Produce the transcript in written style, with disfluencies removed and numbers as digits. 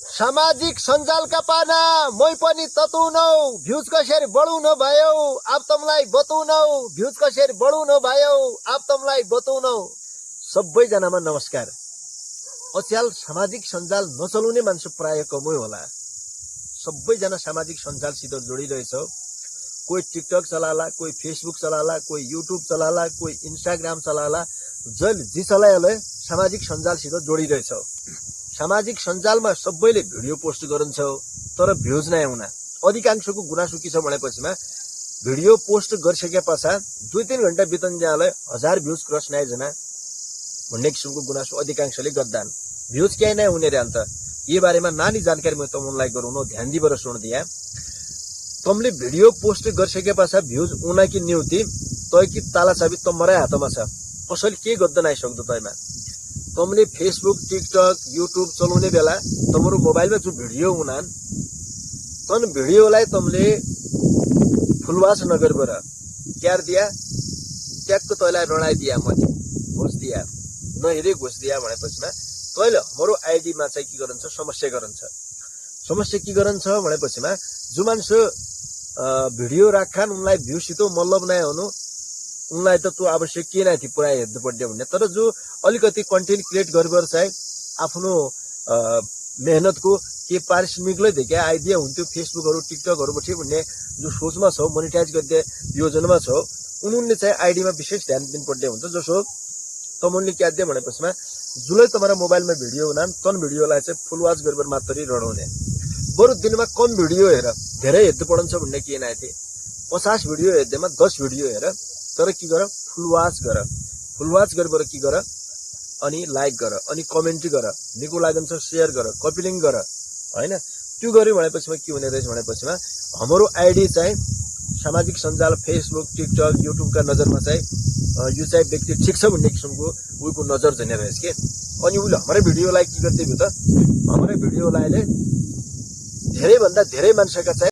सामाजिक सञ्जालका पाना मै पनि तताउनौ भ्युज कसरी बढाउनु भयो अब तमलाई बताउनौ भ्युज कसरी बढाउनु भयो अब तमलाई बताउनौ। सबैजनामा नमस्कार। अचेल सामाजिक सञ्जाल नचलाउने मान्छे प्राय कमै होला। सबैजना सामाजिक सञ्जालसित जोडिरहेछ। कोही टिकटक चलाला, कोही फेसबुक चलाला, कोही युट्युब चलाला, कोही इन्स्टाग्राम चलाला, जी चलाएले सामाजिक सञ्जालसित जोडिरहेछ। सामाजिक सञ्जालमा सबैले भिडियो पोस्ट गर्छ तर भ्युज नै आउन। अधिकांशको गुनासो के छ भनेपछिमा भिडियो पोस्ट गरिसके पश्चात 2-3 घण्टा बितन जाले 1000 भ्युज क्रस नै जना भन्ने किसिमको गुनासो अधिकांशले गर्दान। भ्युज के नै हुने रे अन्त यो बारेमा नानी जानकारी म तमलाई गराउन ध्यान दिएर सुन दिया। तमले भिडियो पोस्ट गरिसके पश्चात भ्युज उना कि न्युति तय कि ताला चाबी तमरै हातमा छ। कसैले के गर्दैन आइसक्दो तयमा। तमले फेसबुक, टिकटक, युट्युब चलाउने बेला तमरो मोबाइलमा जो भिडियो हुनान तन भिडियोलाई तमले फुलवास नगरबर क्यार दिया ट्यागको तैलाई रणाइ दिया मथि घुस दिया नहेरे घुस दिया भनेपछिमा तैले हाम्रो आइडीमा चाहिँ के गरन्छ समस्या गरन्छ। समस्या के गरन्छ भनेपछिमा जो मान्छे भिडियो राख्छन् उनलाई भ्युसित मतलब नै हुनु उनलाई त त्यो आवश्यक के नै थियो पुरा हेर्नु पर्यो भन्ने। तर जो अलिकति कन्टेन्ट क्रिएट गरेर चाहिँ आफ्नो मेहनतको के पारिश्रमिकले देखे आइडिया हुन्थ्यो फेसबुकहरु टिकटकहरुबाट भन्ने जो सोचमा छ मोनेटाइज गर्ने योजनामा छ उनीहरुले चाहिँ आइडीमा विशेष ध्यान दिनुपर्ने हुन्छ। जसो तमनले के आद्य भनेपछिमा जुलै तुम्हारा मोबाइलमा भिडियो हुनान तन भिडियोलाई चाहिँ फुल वाच गरेर मात्रै रडाउने। बरु दिनमा कम भिडियो हेर धेरै हेर्नु पर्छ भन्ने के नै थिए। 50 भिडियो हेर्दैमा 10 भिडियो हेर तर के गर फुल वाच गरेर के गर अनि लाइक गर अनि कमेन्ट गर निको लागन्छ शेयर गर कपी लिंक गर हैन। त्यो गर्यो भनेपछि के हुने रहेछ भनेपछि हाम्रो आइडी चाहिँ सामाजिक सञ्जाल फेसबुक टिकटक युट्युब का नजरमा चाहिँ यो चाहिँ व्यक्ति ठीक छ भन्ने किसिमको उको नजर जने रहेछ के। अनि उले हाम्रो भिडियोलाई के गर्दै भयो त हाम्रो भिडियोलाई धेरै भन्दा धेरै मान्छेका चाहिँ